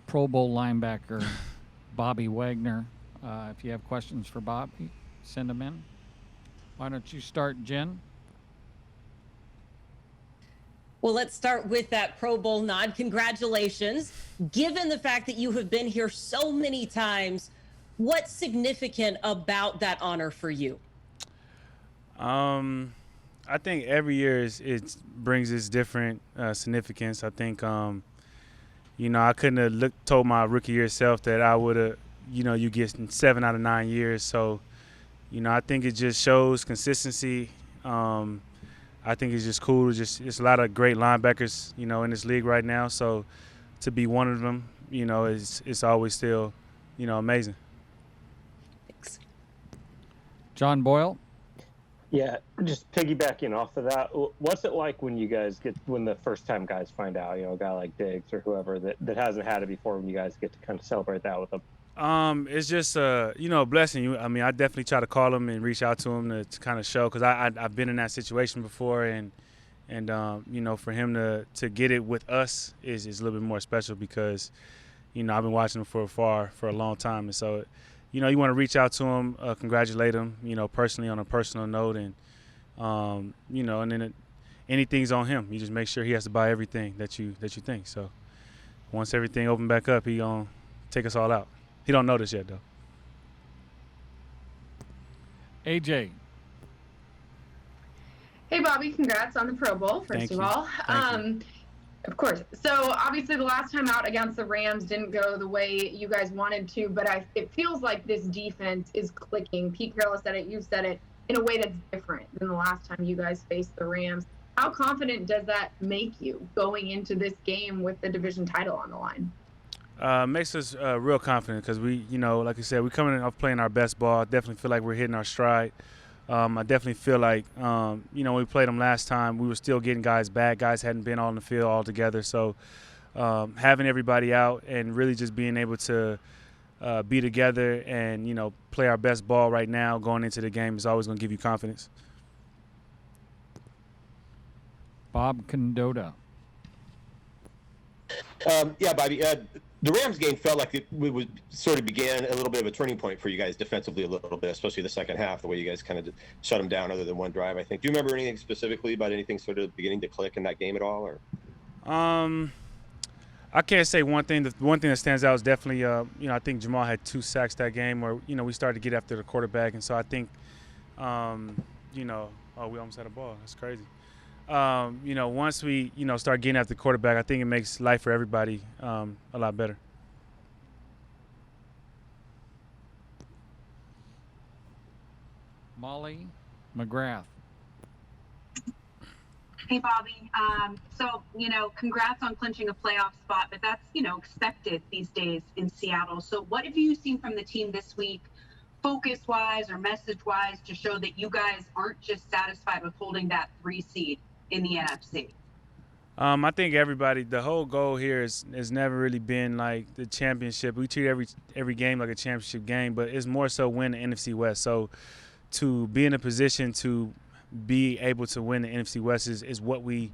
Pro Bowl linebacker Bobby Wagner. If you have questions for Bobby, send them in. Why don't you start, Jen? Well, let's start with that Pro Bowl nod. Congratulations. Given the fact that you have been here so many times, what's significant about that honor for you? I think every year it brings its different significance. I think, I couldn't have told my rookie year self that I would have, you get 7 out of 9 years. So, I think it just shows consistency. I think it's just cool. It's a lot of great linebackers, in this league right now. So to be one of them, it's always still, amazing. Thanks. John Boyle? Yeah, just piggybacking off of that, what's it like when the first time guys find out, a guy like Diggs or whoever that hasn't had it before, when you guys get to kind of celebrate that with them? It's just a blessing. I mean, I definitely try to call him and reach out to him to kind of show, because I've been in that situation before, and for him to get it with us is a little bit more special, because I've been watching him for a long time, and so you want to reach out to him, congratulate him, personally, on a personal note, and and then anything's on him. You just make sure he has to buy everything that you think. So once everything open back up, he gonna take us all out. He don't know this yet, though. AJ. Hey, Bobby, congrats on the Pro Bowl, first of all. Of course. So, obviously, the last time out against the Rams didn't go the way you guys wanted to, but it feels like this defense is clicking. Pete Carroll said it, you said it, in a way that's different than the last time you guys faced the Rams. How confident does that make you going into this game with the division title on the line? Makes us real confident, because we, like I said, we're coming off playing our best ball. I definitely feel like we're hitting our stride. I definitely feel like, when we played them last time, we were still getting guys back. Guys hadn't been on the field all together. So having everybody out and really just being able to be together and, play our best ball right now going into the game is always going to give you confidence. Bob Condotta. Yeah, Bobby. The Rams game felt like it sort of began a little bit of a turning point for you guys defensively a little bit, especially the second half, the way you guys kind of shut them down other than one drive, I think. Do you remember anything specifically about anything sort of beginning to click in that game at all? Or? I can't say one thing. The one thing that stands out is definitely, I think Jamal had 2 sacks that game where, we started to get after the quarterback. And so I think, we almost had a ball. That's crazy. Once we, start getting after the quarterback, I think it makes life for everybody a lot better. Molly McGrath. Hey, Bobby. So, congrats on clinching a playoff spot, but that's, expected these days in Seattle. So what have you seen from the team this week, focus-wise or message-wise, to show that you guys aren't just satisfied with holding that 3 seed in the NFC? I think everybody, the whole goal here has never really been like the championship. We treat every game like a championship game, but it's more so win the NFC West. So to be in a position to be able to win the NFC West is what we,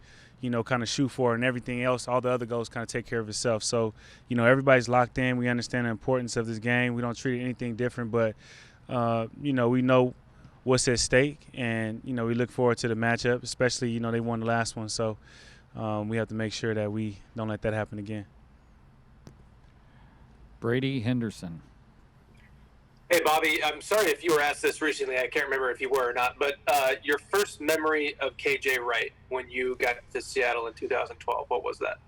kind of shoot for, and everything else, all the other goals kind of take care of itself. So, everybody's locked in. We understand the importance of this game. We don't treat it anything different, but, we know what's at stake, and, we look forward to the matchup, especially, they won the last one. So we have to make sure that we don't let that happen again. Brady Henderson. Hey, Bobby, I'm sorry if you were asked this recently. I can't remember if you were or not, but your first memory of KJ Wright when you got to Seattle in 2012, what was that?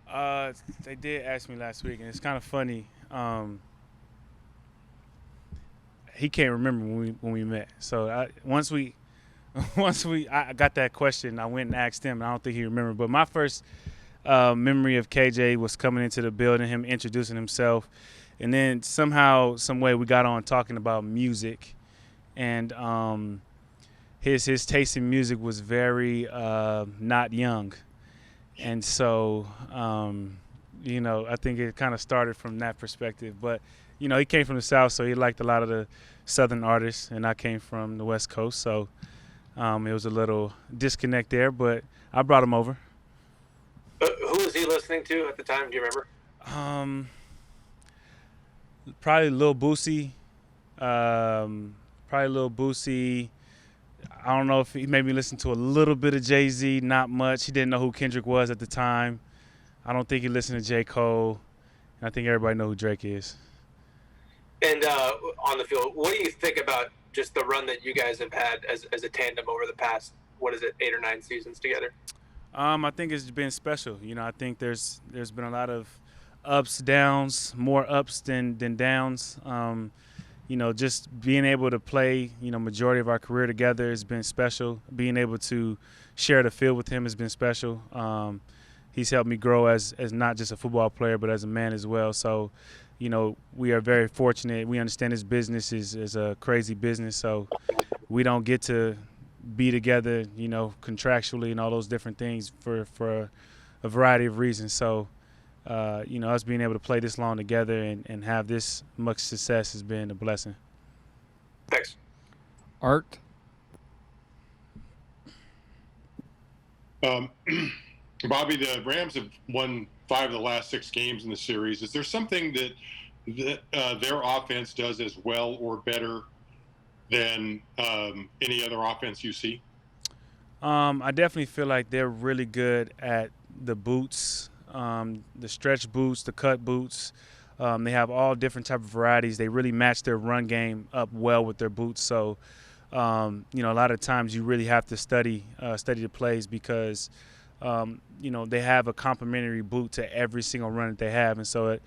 They did ask me last week, and it's kind of funny. He can't remember when we met. So once I got that question, I went and asked him. I don't think he remembered. But my first memory of KJ was coming into the building, him introducing himself. And then somehow, some way, we got on talking about music, and his taste in music was very not young, and so I think it kind of started from that perspective. But he came from the South, so he liked a lot of the Southern artists, and I came from the West Coast, so it was a little disconnect there. But I brought him over. Who was he listening to at the time? Do you remember? Probably Lil Boosie. Probably Lil Boosie. I don't know if he made me listen to a little bit of Jay-Z, not much. He didn't know who Kendrick was at the time. I don't think he listened to J. Cole. I think everybody know who Drake is. And on the field, what do you think about just the run that you guys have had as a tandem over the past, 8 or 9 seasons together? I think it's been special. I think there's been a lot of ups, downs, more ups than downs. Just being able to play, majority of our career together has been special. Being able to share the field with him has been special. He's helped me grow as not just a football player, but as a man as well. So, we are very fortunate. We understand this business is a crazy business, so we don't get to be together, contractually and all those different things for a variety of reasons. So, us being able to play this long together and have this much success has been a blessing. Thanks. Art? Bobby, the Rams have won 5 of the last 6 games in the series. Is there something that their offense does as well or better than any other offense you see? I definitely feel like they're really good at the boots, the stretch boots, the cut boots. They have all different type of varieties. They really match their run game up well with their boots. So, a lot of times you really have to study the plays because they have a complementary boot to every single run that they have. And so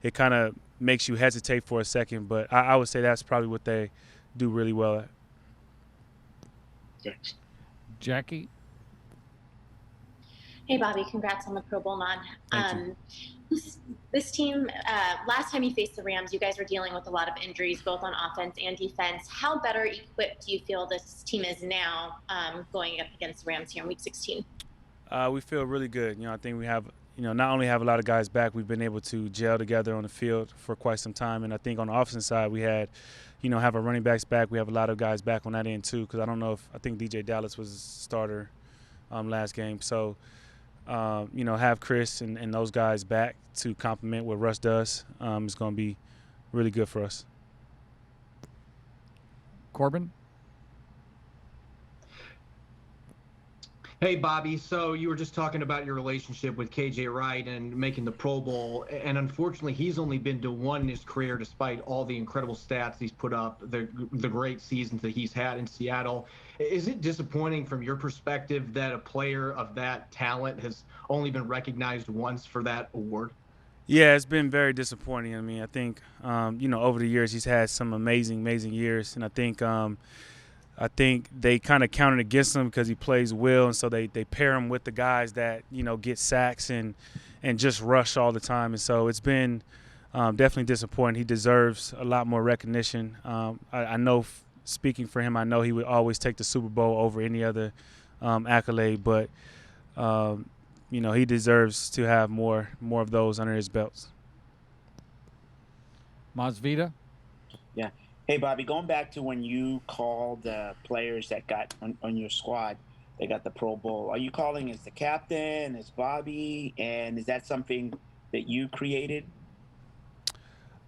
it kind of makes you hesitate for a second. But I would say that's probably what they do really well at. Thanks. Jackie? Hey, Bobby, congrats on the Pro Bowl nod. Thank you. This team, last time you faced the Rams, you guys were dealing with a lot of injuries, both on offense and defense. How better equipped do you feel this team is now going up against the Rams here in Week 16? We feel really good. I think we have, not only have a lot of guys back, we've been able to gel together on the field for quite some time. And I think on the offensive side, we had, have our running backs back. We have a lot of guys back on that end too, because I think DJ Dallas was a starter last game. So, have Chris and those guys back to complement what Russ does is going to be really good for us. Corbin? Hey, Bobby. So you were just talking about your relationship with KJ Wright and making the Pro Bowl. And unfortunately, he's only been to 1 in his career, despite all the incredible stats he's put up, the great seasons that he's had in Seattle. Is it disappointing from your perspective that a player of that talent has only been recognized once for that award? Yeah, it's been very disappointing. I mean, I think, over the years, he's had some amazing years. And I think they kind of counted against him because he plays well, and so they pair him with the guys that, get sacks and just rush all the time. And so it's been definitely disappointing. He deserves a lot more recognition. I know, speaking for him, I know he would always take the Super Bowl over any other accolade, but, he deserves to have more of those under his belts. Masvidal? Yeah. Hey, Bobby, going back to when you called players that got on your squad, they got the Pro Bowl, are you calling as the captain, as Bobby, and is that something that you created?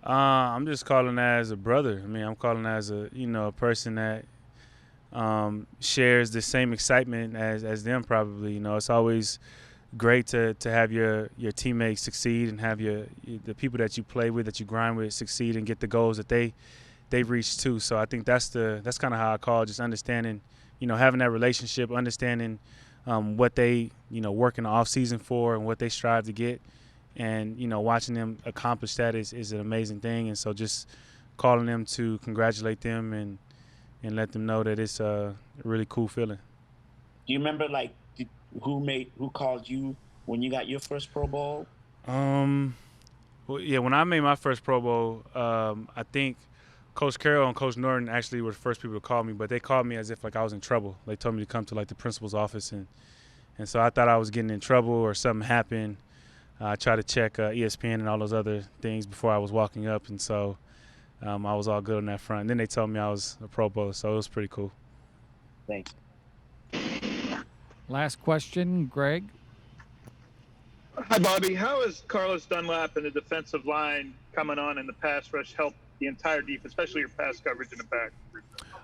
I'm just calling as a brother. I mean, I'm calling as a person that shares the same excitement as them probably. It's always great to have your teammates succeed and have the people that you play with, that you grind with, succeed and get the goals that they've reached too. So I think that's kind of how I call it, just understanding, having that relationship, understanding what they, work in the off season for and what they strive to get, and, watching them accomplish that is an amazing thing. And so just calling them to congratulate them and let them know that it's a really cool feeling. Do you remember who called you when you got your first Pro Bowl? Well, yeah, when I made my first Pro Bowl, I think Coach Carroll and Coach Norton actually were the first people to call me, but they called me as if I was in trouble. They told me to come to the principal's office, and so I thought I was getting in trouble or something happened. I tried to check ESPN and all those other things before I was walking up, and so I was all good on that front. And then they told me I was a Pro Bowler, so it was pretty cool. Thanks. Last question, Greg. Hi, Bobby. How has Carlos Dunlap and the defensive line coming on in the pass rush helped the entire defense, especially your pass coverage in the back?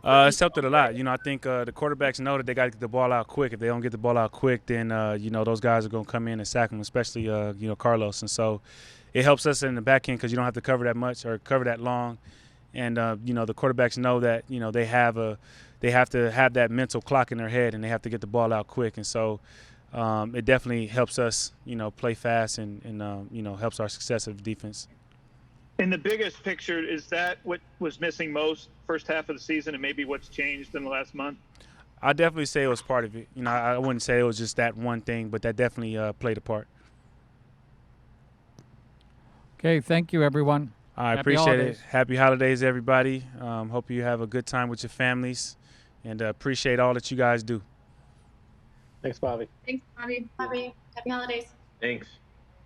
It's helped it a lot. I think the quarterbacks know that they got to get the ball out quick. If they don't get the ball out quick, then, those guys are going to come in and sack them, especially, Carlos. And so it helps us in the back end because you don't have to cover that much or cover that long. And, the quarterbacks know that, they have to have that mental clock in their head and they have to get the ball out quick. And so it definitely helps us, play fast and helps our success of defense. In the biggest picture, is that what was missing most first half of the season and maybe what's changed in the last month? I definitely say it was part of it. I wouldn't say it was just that one thing, but that definitely played a part. Okay, thank you, everyone. I Happy appreciate holidays. it. Happy holidays, everybody. Hope you have a good time with your families, and appreciate all that you guys do. Thanks, Bobby. Thanks, Bobby. Bobby, happy holidays. Thanks.